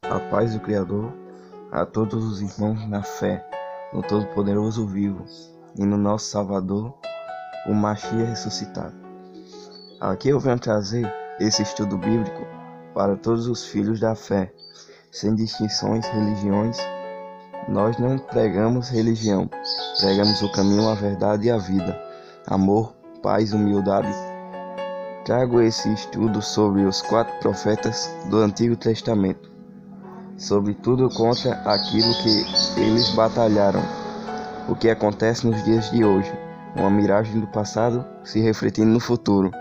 A paz do Criador, a todos os irmãos na fé, no Todo-Poderoso vivo e no nosso Salvador, o Machia ressuscitado. Aqui eu venho trazer esse estudo bíblico para todos os filhos da fé, sem distinções, religiões. Nós não pregamos religião, pregamos o caminho, a verdade e a vida, amor, paz, humildade. Trago esse estudo sobre os 4 profetas do Antigo Testamento, sobre tudo contra aquilo que eles batalharam, o que acontece nos dias de hoje, uma miragem do passado se refletindo no futuro.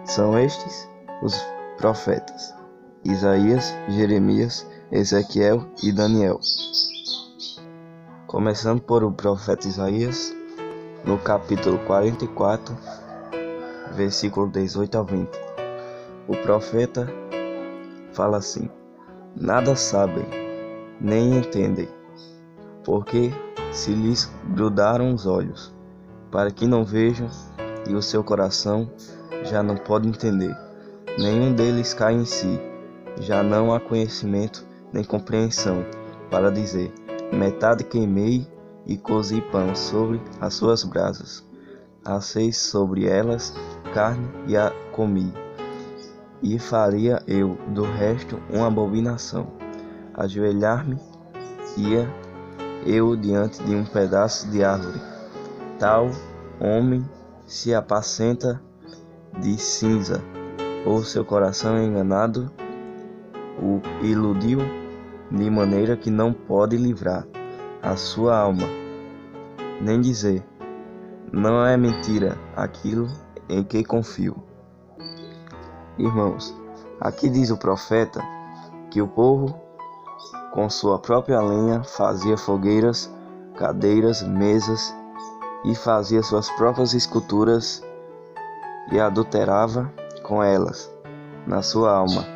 São estes os profetas: Isaías, Jeremias, Ezequiel e Daniel. Começando por o profeta Isaías, no capítulo 44, versículo 18 ao 20. O profeta fala assim: nada sabem, nem entendem, porque se lhes grudaram os olhos, para que não vejam, e o seu coração já não pode entender. Nenhum deles cai em si, já não há conhecimento nem compreensão, para dizer: metade queimei e cozi pão sobre as suas brasas, assei sobre elas carne e a comi. E faria eu do resto uma abominação. Ajoelhar-me ia eu diante de um pedaço de árvore. Tal homem se apacenta de cinza, ou seu coração enganado o iludiu de maneira que não pode livrar a sua alma, nem dizer: não é mentira aquilo em que confio. Irmãos, aqui diz o profeta que o povo, com sua própria lenha, fazia fogueiras, cadeiras, mesas e fazia suas próprias esculturas e adulterava com elas na sua alma,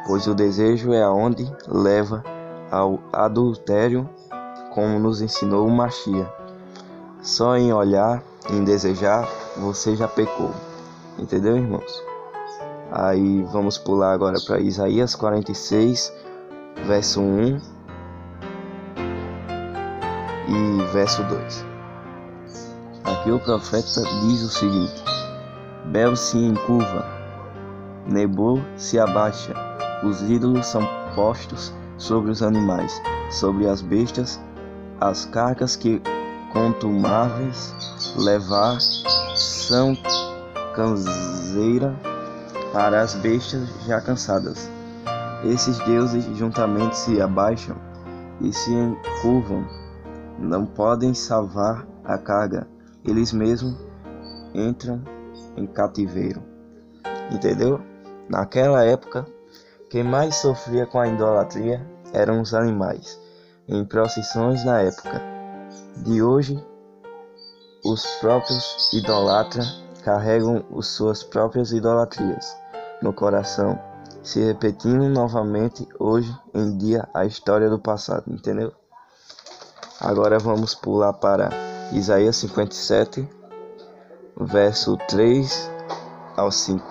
pois o desejo é aonde leva ao adultério, como nos ensinou o Machia. Só em olhar, em desejar, você já pecou. Entendeu, irmãos? Aí vamos pular agora para Isaías 46, verso 1 e verso 2. Aqui o profeta diz o seguinte: Bel se encurva, Nebo se abaixa, os ídolos são postos sobre os animais, sobre as bestas, as cargas que contumáveis levar são canseira para as bestas já cansadas. Esses deuses juntamente se abaixam e se encurvam, não podem salvar a carga, eles mesmos entram em cativeiro. Entendeu? Naquela época, quem mais sofria com a idolatria eram os animais, em procissões na época. De hoje, os próprios idolatras carregam as suas próprias idolatrias no coração, se repetindo novamente hoje em dia a história do passado, entendeu? Agora vamos pular para Isaías 57, verso 3 ao 5.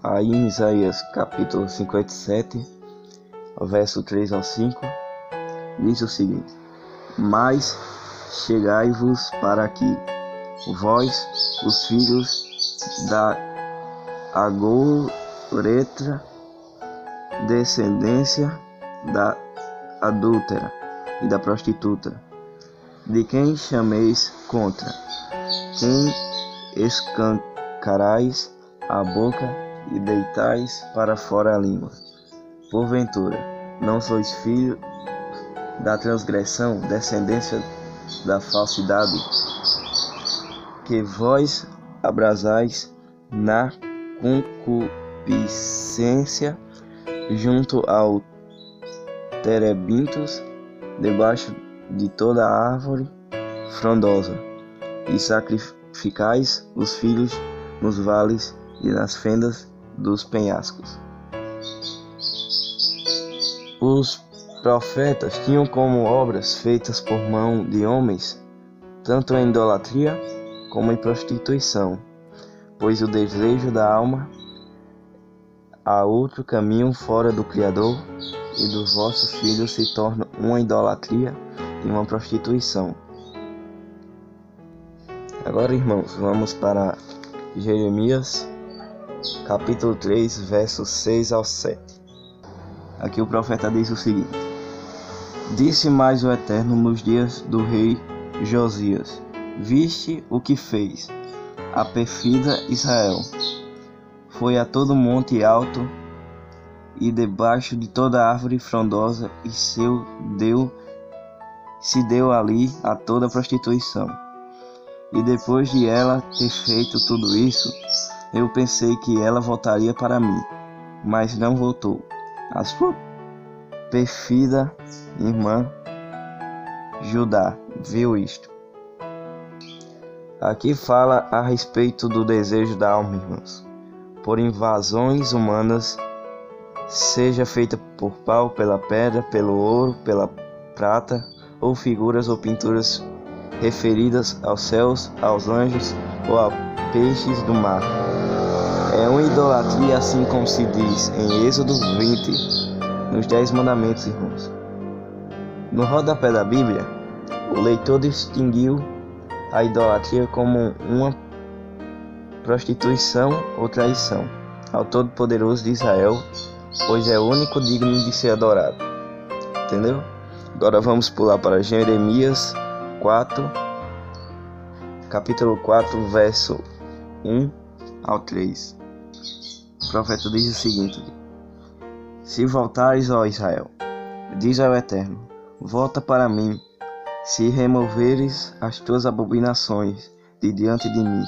Aí em Isaías capítulo 57, verso 3 ao 5, diz o seguinte: mas chegai-vos para aqui, vós, os filhos da agoreta, descendência da adúltera e da prostituta, de quem chameis contra, quem escancarais a boca e deitais para fora a língua. Porventura, não sois filho da transgressão, descendência da falsidade, que vós abrasais na concupiscência junto ao terebintos, debaixo de toda árvore frondosa, e sacrificais os filhos nos vales e nas fendas dos penhascos. Os profetas tinham como obras feitas por mão de homens, tanto em idolatria como em prostituição, pois o desejo da alma há outro caminho fora do Criador, e dos vossos filhos se torna uma idolatria e uma prostituição. Agora, irmãos, vamos para Jeremias, capítulo 3, versos 6 ao 7. Aqui o profeta diz o seguinte: Disse mais o Eterno nos dias do rei Josias: Viste o que fez a perfida Israel? Foi a todo monte alto e debaixo de toda árvore frondosa, e se deu ali a toda prostituição. E depois de ela ter feito tudo isso, eu pensei que ela voltaria para mim, mas não voltou. A sua perfida irmã Judá viu isto. Aqui fala a respeito do desejo da alma, irmãos, por invasões humanas, seja feita por pau, pela pedra, pelo ouro, pela prata, ou figuras ou pinturas referidas aos céus, aos anjos ou a peixes do mar. É uma idolatria, assim como se diz em Êxodo 20, nos 10 mandamentos, irmãos. No rodapé da Bíblia, o leitor distinguiu a idolatria como uma prostituição ou traição ao Todo-Poderoso de Israel, pois é o único digno de ser adorado. Entendeu? Agora vamos pular para Jeremias 4, capítulo 4, verso 1 ao 3. O profeta diz o seguinte: Se voltares, ó Israel, diz ao Eterno, volta para mim, se removeres as tuas abominações de diante de mim,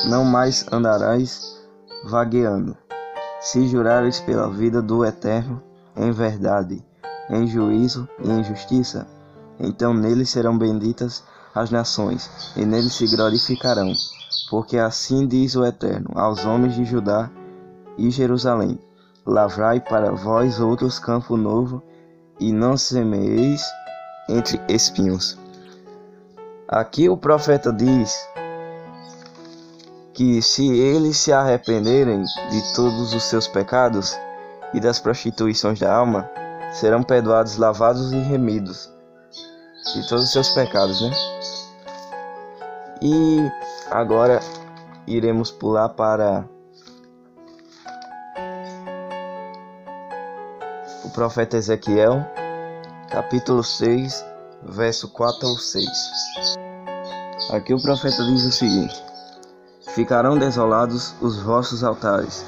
não mais andarás vagueando. Se jurares pela vida do Eterno, em verdade, em juízo e em justiça, então nele serão benditas as nações, e nele se glorificarão. Porque assim diz o Eterno aos homens de Judá e Jerusalém: Lavrai para vós outros campo novo, e não semeeis entre espinhos. Aqui o profeta diz que se eles se arrependerem de todos os seus pecados e das prostituições da alma, serão perdoados, lavados e remidos de todos os seus pecados, né? E agora iremos pular para o profeta Ezequiel, capítulo 6, verso 4 ao 6. Aqui o profeta diz o seguinte: Ficarão desolados os vossos altares,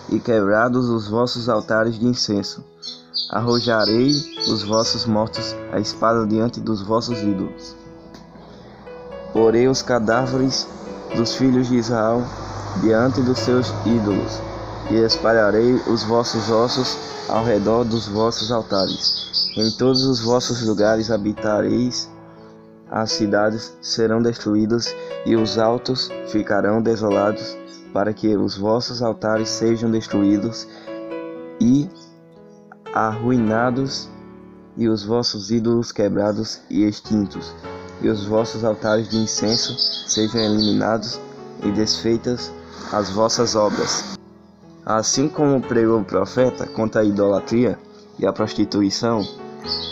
e quebrados os vossos altares de incenso. Arrojarei os vossos mortos a espada diante dos vossos ídolos. Porei os cadáveres dos filhos de Israel diante dos seus ídolos, e espalharei os vossos ossos ao redor dos vossos altares. Em todos os vossos lugares habitareis, as cidades serão destruídas e os altos ficarão desolados, para que os vossos altares sejam destruídos e arruinados, e os vossos ídolos quebrados e extintos, e os vossos altares de incenso sejam eliminados e desfeitas as vossas obras. Assim como pregou o profeta contra a idolatria e a prostituição,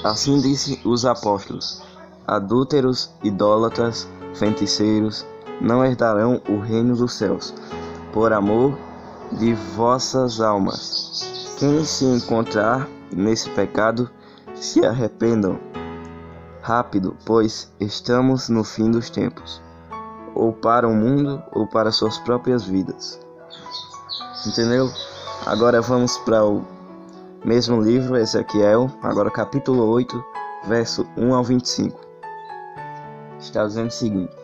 assim disse os apóstolos: adúlteros, idólatras, feiticeiros não herdarão o reino dos céus, por amor de vossas almas. Quem se encontrar nesse pecado, se arrependam rápido, pois estamos no fim dos tempos, ou para o mundo ou para suas próprias vidas. Entendeu? Agora vamos para o mesmo livro, Ezequiel, agora capítulo 8, verso 1 ao 25. Está dizendo o seguinte: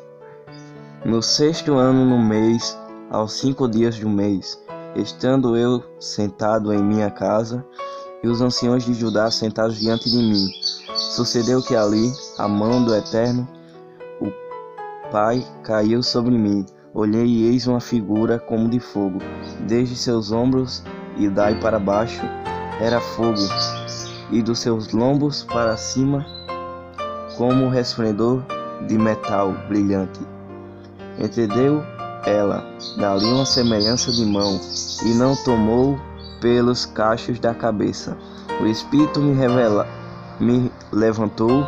No 6º ano no mês, aos 5 dias do mês, estando eu sentado em minha casa, e os anciãos de Judá sentados diante de mim, sucedeu que ali a mão do Eterno, o Pai, caiu sobre mim. Olhei e eis uma figura como de fogo, desde seus ombros e daí para baixo era fogo, e dos seus lombos para cima como resplendor de metal brilhante. Entendeu ela dali uma semelhança de mão, e não tomou pelos cachos da cabeça. O Espírito me levantou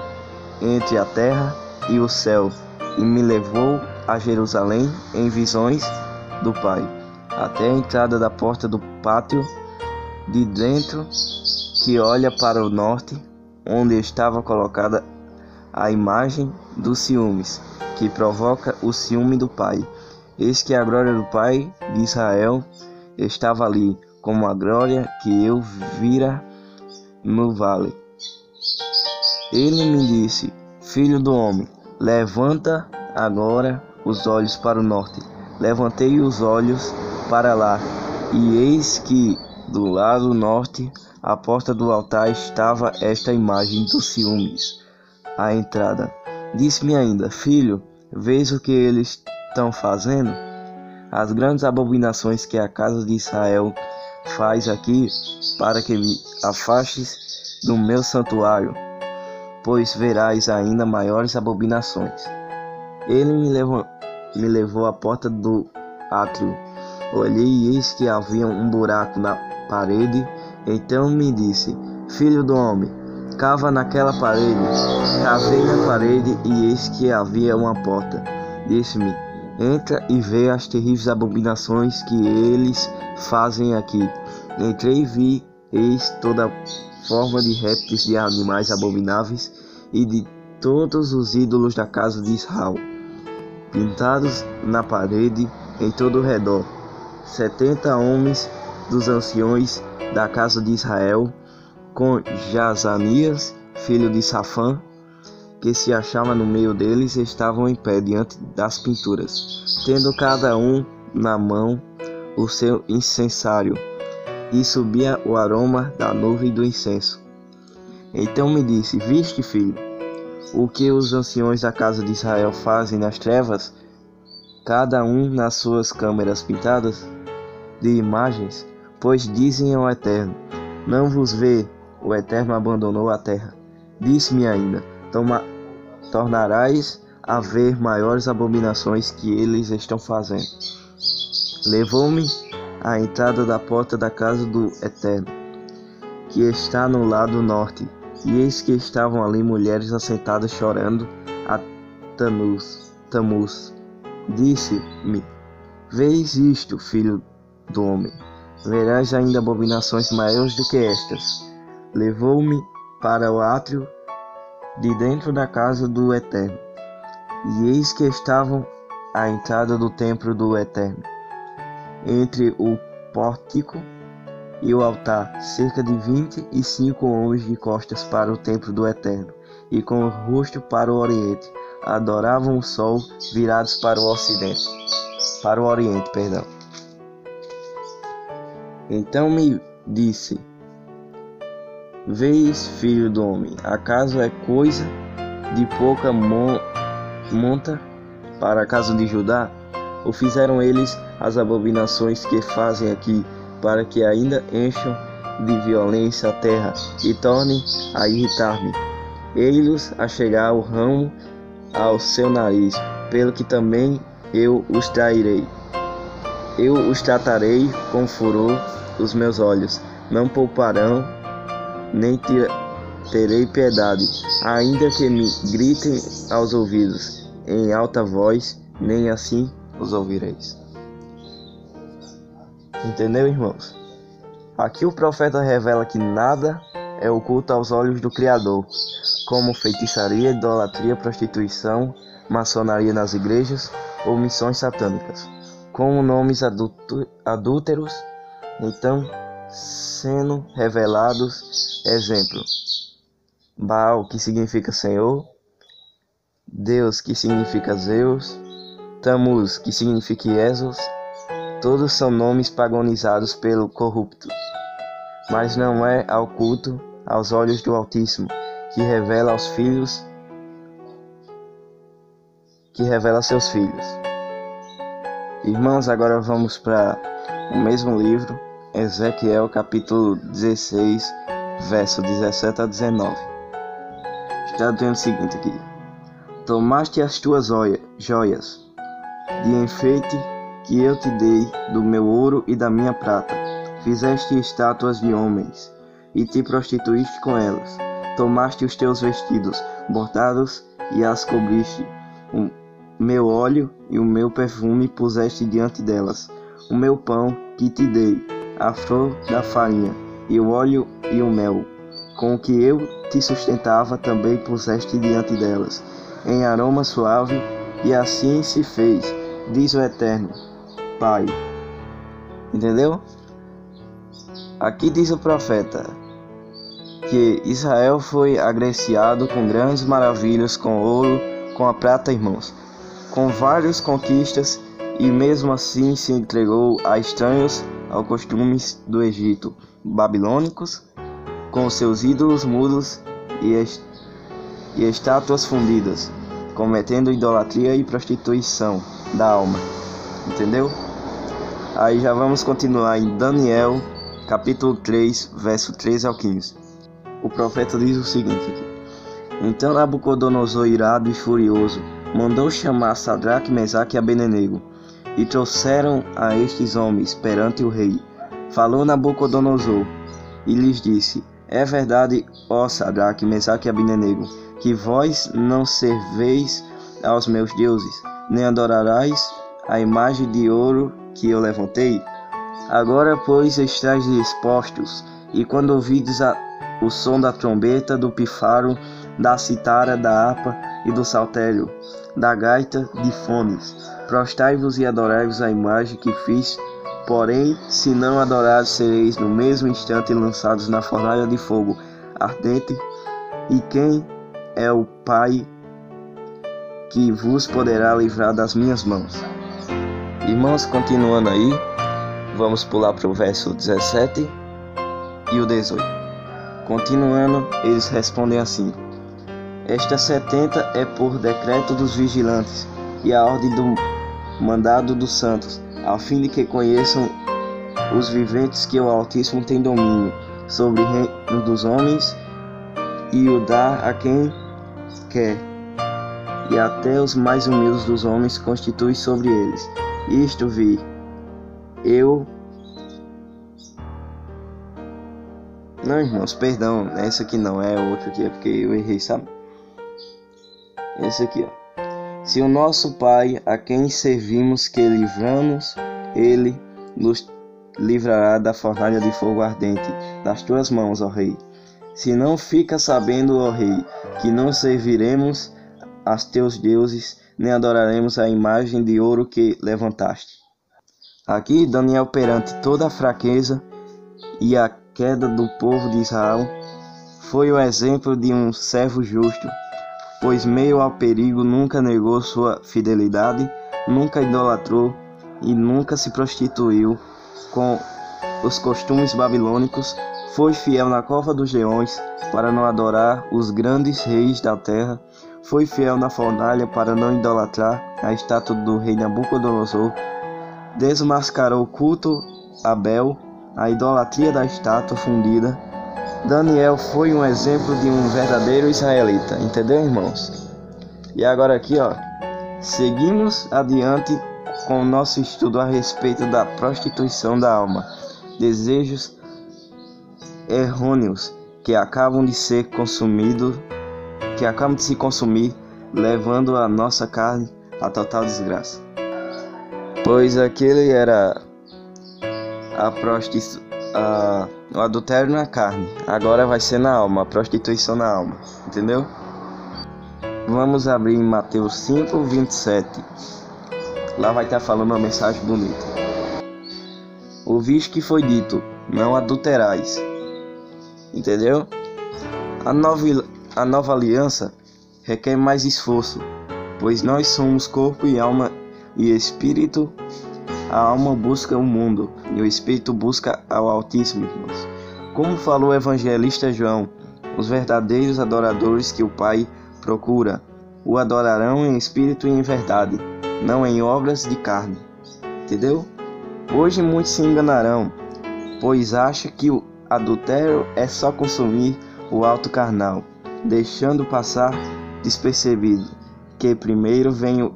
entre a terra e o céu, e me levou a Jerusalém em visões do Pai, até a entrada da porta do pátio de dentro, que olha para o norte, onde estava colocada a imagem dos ciúmes, que provoca o ciúme do Pai. Eis que a glória do Pai de Israel estava ali, como a glória que eu vira no vale. Ele me disse: Filho do homem, levanta agora os olhos para o norte. Levantei os olhos para lá, e eis que do lado norte, à porta do altar, estava esta imagem dos ciúmes, à entrada. Disse-me ainda: Filho, vês o que eles estão fazendo? As grandes abominações que a casa de Israel faz aqui, para que me afastes do meu santuário, pois verás ainda maiores abominações. Ele me levou à porta do átrio. Olhei e eis que havia um buraco na parede. Então me disse: Filho do homem, cava naquela parede. Cavei na parede e eis que havia uma porta. Disse-me: Entra e vê as terríveis abominações que eles fazem aqui. Entrei e vi, eis toda forma de répteis, de animais abomináveis e de todos os ídolos da casa de Israel, pintados na parede em todo o redor. 70 homens dos anciões da casa de Israel, com Jazanias, filho de Safã, que se achava no meio deles, estavam em pé diante das pinturas, tendo cada um na mão o seu incensário, e subia o aroma da nuvem do incenso. Então me disse: Viste, filho, o que os anciões da casa de Israel fazem nas trevas, cada um nas suas câmeras pintadas de imagens? Pois dizem ao Eterno: Não vos vê, o Eterno abandonou a terra. Disse-me ainda: Tornarás a ver maiores abominações que eles estão fazendo. Levou-me à entrada da porta da casa do Eterno, que está no lado norte, e eis que estavam ali mulheres assentadas chorando a Tamuz. Disse-me: Vês isto, filho do homem? Verás ainda abominações maiores do que estas. Levou-me para o átrio de dentro da casa do Eterno, e eis que estavam à entrada do templo do Eterno, entre o pórtico e o altar, cerca de 25 homens de costas para o templo do Eterno, e com o rosto para o oriente. Adoravam o sol, virados para o oriente. Então me disse: Vês, filho do homem, acaso é coisa de pouca monta para a casa de Judá? Ou fizeram eles as abominações que fazem aqui, para que ainda encham de violência a terra e tornem a irritar-me? Ei-los a chegar o ramo ao seu nariz, pelo que também eu os trairei. Eu os tratarei com furor os meus olhos, não pouparão, nem terei piedade, ainda que me gritem aos ouvidos em alta voz, nem assim os ouvireis. Entendeu, irmãos? Aqui o profeta revela que nada é oculto aos olhos do Criador, como feitiçaria, idolatria, prostituição, maçonaria nas igrejas ou missões satânicas, como nomes adúlteros. Então, sendo revelados, exemplo: Baal, que significa Senhor; Deus, que significa Zeus; Tamuz, que significa Jesus. Todos são nomes pagonizados pelo corrupto, mas não é oculto aos olhos do Altíssimo, que revela seus filhos. Irmãos, agora vamos para o mesmo livro, Ezequiel capítulo 16, verso 17 a 19. Está dizendo o seguinte aqui: Tomaste as tuas joias de enfeite que eu te dei do meu ouro e da minha prata, fizeste estátuas de homens, e te prostituíste com elas. Tomaste os teus vestidos bordados e as cobriste. O meu óleo e o meu perfume puseste diante delas. O meu pão que te dei, a flor da farinha, e o óleo e o mel, com que eu te sustentava, também puseste diante delas, em aroma suave, e assim se fez, diz o Eterno Pai. Entendeu? Aqui diz o profeta que Israel foi agraciado com grandes maravilhas, com ouro, com a prata, irmãos, com várias conquistas, e mesmo assim se entregou a estranhos, aos costumes do Egito, babilônicos, com seus ídolos mudos e estátuas fundidas, cometendo idolatria e prostituição da alma. Entendeu? Aí já vamos continuar em Daniel, capítulo 3, verso 13 ao 15. O profeta diz o seguinte aqui: Então Nabucodonosor, irado e furioso, mandou chamar Sadraque, Mesaque e Abednego, e trouxeram a estes homens perante o rei. Falou Nabucodonosor e lhes disse: É verdade, ó Sadraque, Mesaque e Abednego, que vós não serveis aos meus deuses, nem adorarais a imagem de ouro que eu levantei? Agora, pois, estáis dispostos, e quando ouvides o som da trombeta, do pifaro, da citara, da harpa e do saltério, da gaita de fones, prostrai-vos e adorai-vos a imagem que fiz. Porém, se não adorares, sereis no mesmo instante lançados na fornalha de fogo ardente. E quem é o Pai que vos poderá livrar das minhas mãos? Irmãos, continuando aí, vamos pular para o verso 17 e o 18. Continuando, eles respondem assim: Esta 70 é por decreto dos vigilantes e a ordem do mandado dos santos, a fim de que conheçam os viventes que o Altíssimo tem domínio sobre o reino dos homens, e o dá a quem quer, e até os mais humildes dos homens constitui sobre eles. Isto vi eu. Não, irmãos, perdão, esse aqui não é outro aqui, é porque eu errei, sabe? Esse aqui, ó. Se o nosso Pai, a quem servimos, que livramos, ele nos livrará da fornalha de fogo ardente das tuas mãos, ó Rei. Se não fica sabendo, ó Rei, que não serviremos a teus deuses, nem adoraremos a imagem de ouro que levantaste. Aqui, Daniel, perante toda a fraqueza e a queda do povo de Israel, foi o exemplo de um servo justo, pois meio ao perigo nunca negou sua fidelidade, nunca idolatrou e nunca se prostituiu com os costumes babilônicos. Foi fiel na cova dos leões para não adorar os grandes reis da terra. Foi fiel na fornalha para não idolatrar a estátua do rei Nabucodonosor. Desmascarou o culto a Bel, a idolatria da estátua fundida. Daniel foi um exemplo de um verdadeiro israelita, entendeu, irmãos? E agora aqui, ó, seguimos adiante com o nosso estudo a respeito da prostituição da alma, desejos errôneos que acabam de se consumir, levando a nossa carne à total desgraça. Pois aquele era o adultério na carne, agora vai ser na alma, a prostituição na alma, entendeu? Vamos abrir em Mateus 5, 27. Lá vai estar falando uma mensagem bonita. Ouviste que foi dito: não adulterais. Entendeu? A nova aliança requer mais esforço, pois nós somos corpo e alma e espírito. A alma busca o mundo e o espírito busca ao Altíssimo, irmãos. Como falou o evangelista João, os verdadeiros adoradores que o Pai procura o adorarão em espírito e em verdade, não em obras de carne. Entendeu? Hoje muitos se enganarão, pois acham que o adultério é só consumir o alto carnal, deixando passar despercebido que primeiro vem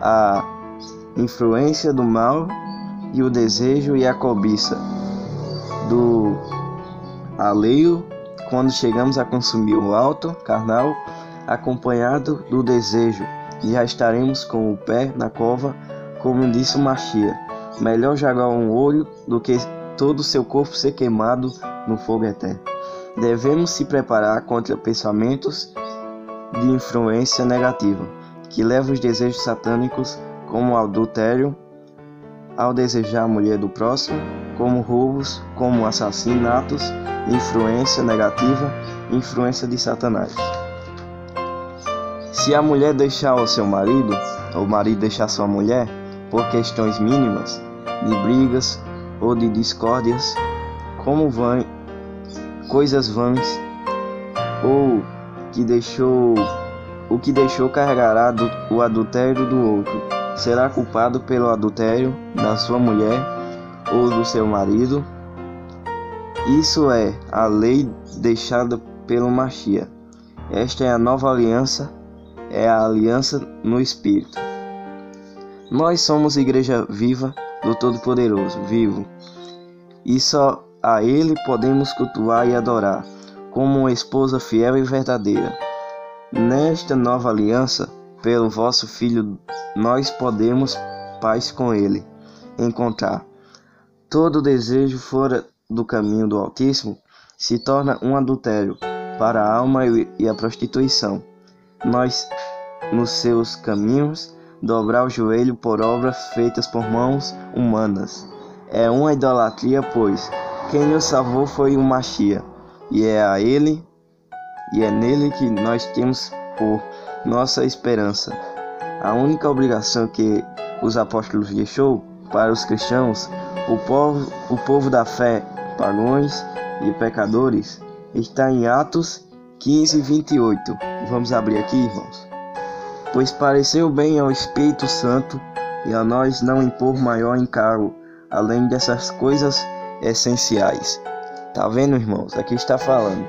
a influência do mal e o desejo e a cobiça, do alheio quando chegamos a consumir o alto carnal, acompanhado do desejo, e já estaremos com o pé na cova, como disse o Machia. Melhor jogar um olho do que todo o seu corpo ser queimado no fogo eterno. Devemos se preparar contra pensamentos de influência negativa, que levam os desejos satânicos, como o adultério, ao desejar a mulher do próximo, como roubos, como assassinatos, influência negativa, influência de Satanás. Se a mulher deixar o seu marido, ou o marido deixar sua mulher, por questões mínimas, de brigas ou de discórdias, como coisas vãs, ou o que deixou carregará o adultério do outro, será culpado pelo adultério da sua mulher ou do seu marido. Isso é a lei deixada pelo Machia. Esta é a nova aliança, é a aliança no Espírito. Nós somos igreja viva do Todo-Poderoso, vivo, e só a Ele podemos cultuar e adorar, como uma esposa fiel e verdadeira. Nesta nova aliança, pelo vosso Filho, nós podemos paz com Ele, encontrar. Todo desejo fora do caminho do Altíssimo se torna um adultério para a alma e a prostituição. Nós, nos seus caminhos, dobrar o joelho por obras feitas por mãos humanas. É uma idolatria, pois quem nos salvou foi o Machia, e é nele que nós temos por nossa esperança. A única obrigação que os apóstolos deixou para os cristãos, o povo da fé, pagãos e pecadores, está em Atos 15:28. Vamos abrir aqui, irmãos. Pois pareceu bem ao Espírito Santo e a nós não impor maior encargo, além dessas coisas essenciais. Tá vendo, irmãos? Aqui está falando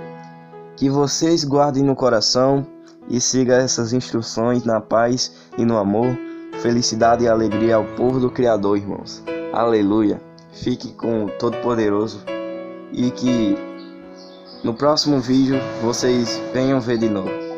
que vocês guardem no coração e sigam essas instruções na paz e no amor, felicidade e alegria ao povo do Criador, irmãos. Aleluia! Fique com o Todo-Poderoso e que no próximo vídeo vocês venham ver de novo.